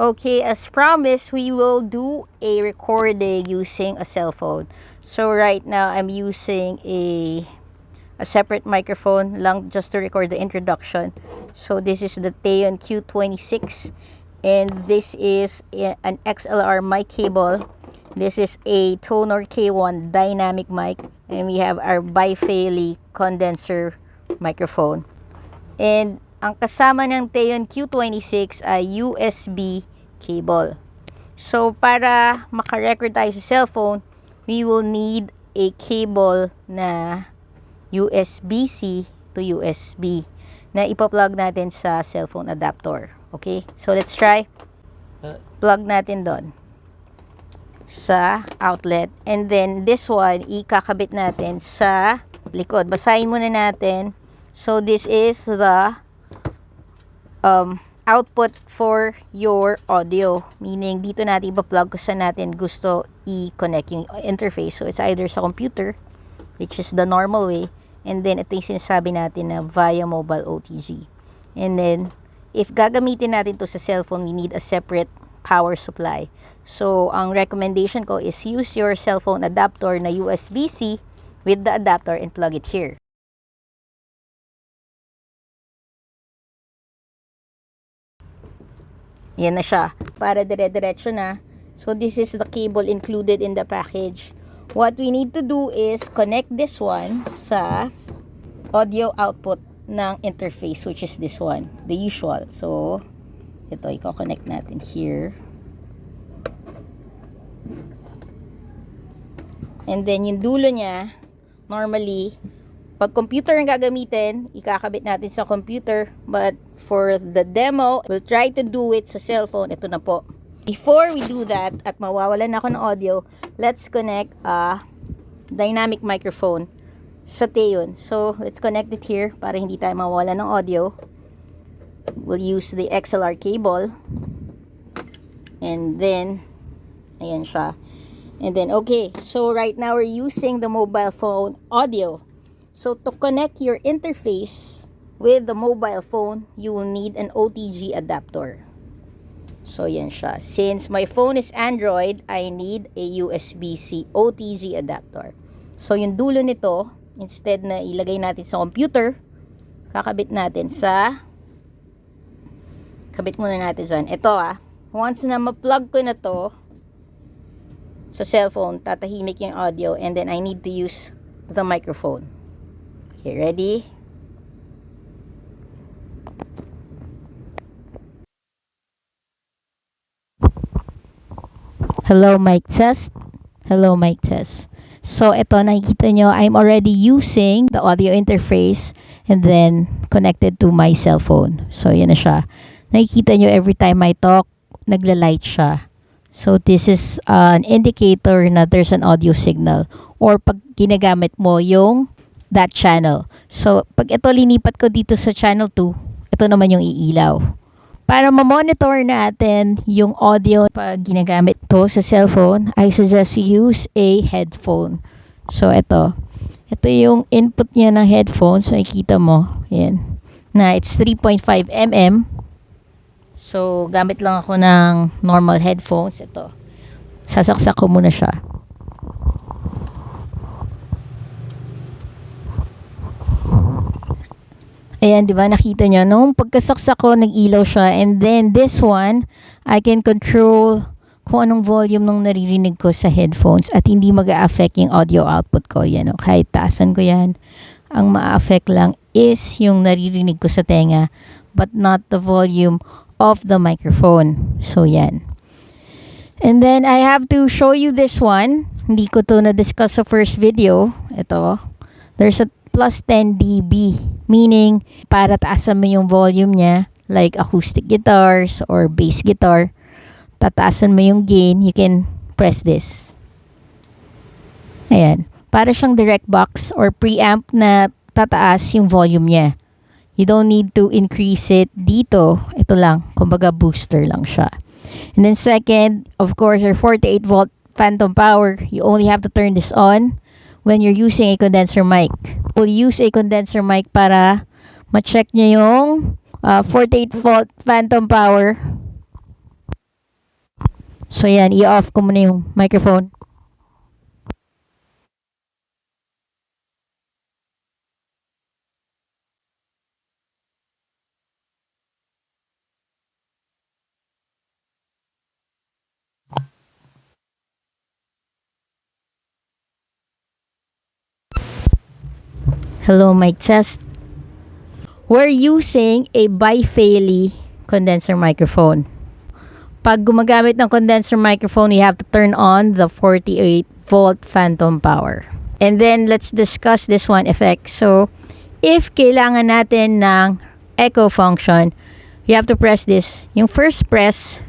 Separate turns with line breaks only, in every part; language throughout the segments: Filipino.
Okay, as promised, we will do a recording using a cell phone. So right now, I'm using a separate microphone lang just to record the introduction. So this is the Teyun Q-26, and this is an XLR mic cable. This is a Tonor K1 dynamic mic, and we have our bifacial condenser microphone. And ang kasama ng Teyun Q26 ay USB cable. So, para makarecord tayo sa cellphone, we will need a cable na USB-C to USB na ipa-plug natin sa cellphone adapter. Okay? So, let's try. Plug natin doon sa outlet. And then, this one, ikakabit natin sa likod. Basahin muna natin. So, this is the output for your audio. Meaning, dito natin ipa-plug kung saan natin gusto i-connect yung interface. So, it's either sa computer, which is the normal way. And then, ito yung sinasabi natin na via mobile OTG. And then, if gagamitin natin to sa cellphone, we need a separate power supply. So, ang recommendation ko is use your cellphone adapter na USB-C with the adapter and plug it here. Yan na siya. Para dire-diretso na. So, this is the cable included in the package. What we need to do is connect this one sa audio output ng interface, which is this one. The usual. So, ito, i-connect natin here. And then, yung dulo niya, normally, pag computer ang gagamitin, ikakabit natin sa computer. But for the demo, we'll try to do it sa cellphone. Ito na po. Before we do that, at mawawalan ako ng audio, let's connect a dynamic microphone sa Teyun. So, let's connect it here para hindi tayo mawawalan ng audio. We'll use the XLR cable. And then, ayan siya. And then, okay. So, right now, we're using the mobile phone audio. So, to connect your interface with the mobile phone, you will need an OTG adapter. So, yan siya. Since my phone is Android, I need a USB-C OTG adapter. So, yung dulo nito, instead na ilagay natin sa computer, kakabit natin sa, kabit muna natin sa, ito once na ma-plug ko na to sa cellphone, tatahimik yung audio, and then I need to use the microphone. Okay, ready? Hello, mic test. Hello, mic test. So, ito, nakikita nyo, I'm already using the audio interface and then connected to my cell phone. So, yan na siya. Nakikita nyo, every time I talk, nagla-light siya. So, this is an indicator na there's an audio signal. Or pag ginagamit mo yung that channel. So, pag ito linipat ko dito sa channel 2, ito naman yung iilaw. Para ma-monitor natin yung audio pag ginagamit to sa cellphone, I suggest you use a headphone. So, ito. Ito yung input niya ng headphone. So, nakikita mo. Ayan. Na it's 3.5 mm. So, gamit lang ako ng normal headphones. Ito. Sasaksak ko muna siya. Ayan, di ba? Nakita nyo, nung pagkasaksak ko, nag-ilaw siya. And then, this one, I can control kung anong volume nung naririnig ko sa headphones at hindi mag-a-affect yung audio output ko. Yan, kahit taasan ko yan. Ang ma-affect lang is yung naririnig ko sa tenga, but not the volume of the microphone. So, yan. And then, I have to show you this one. Hindi ko to na-discuss sa first video. Ito. There's a plus 10 dB. Meaning, para taasan mo yung volume niya, like acoustic guitars or bass guitar, tataasan mo yung gain, you can press this. Ayan. Para siyang direct box or preamp na tataas yung volume niya. You don't need to increase it dito. Ito lang. Kumbaga booster lang siya. And then second, of course, your 48 volt phantom power. You only have to turn this on when you're using a condenser mic. We'll use a condenser mic para ma-check nyo yung 48 volt phantom power. So yan, i-off ko muna yung microphone. Hello, mic test. We're using a bifaily condenser microphone. Pag gumagamit ng condenser microphone, you have to turn on the 48 volt phantom power. And then, let's discuss this one effect. So, if kailangan natin ng echo function, you have to press this. Yung first press,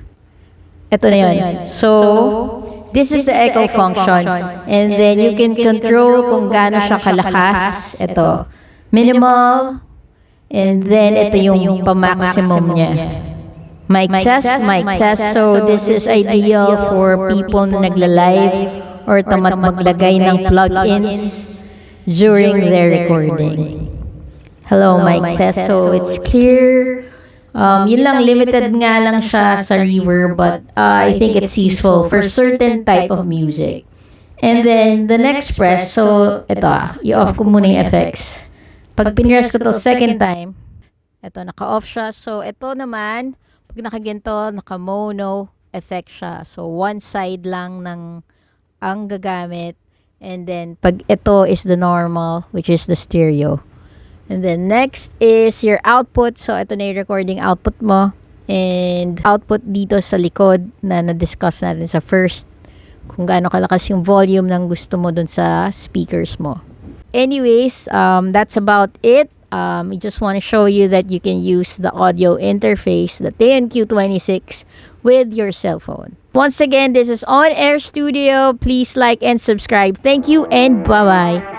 ito na yun. So, this is the echo function. And then, you can control kung gaano siya kalakas. Ito, minimal. And then, ito yung pa-maximum niya. Mic test, mic test. So, this is ideal for people na nagla-live or tamad maglagay ng plugins during their recording. Hello, mic test. So, it's clear. Yun lang, limited nga lang siya sa reverb, but I think it's useful for certain type of music. And then, the next press, so, ito i-off ko muna yung effects. Pag pinress ko to second time, ito, naka-off siya. So, ito naman, pag nakaginto, naka-mono effect siya. So, one side lang ng ang gagamit. And then, pag ito is the normal, which is the stereo. And then, next is your output. So, ito na yung recording output mo. And output dito sa likod na na-discuss natin sa first. Kung gaano kalakas yung volume ng gusto mo dun sa speakers mo. Anyways, that's about it. I just want to show you that you can use the audio interface, the Teyun Q-26, with your cell phone. Once again, this is On Air Studio. Please like and subscribe. Thank you and bye-bye.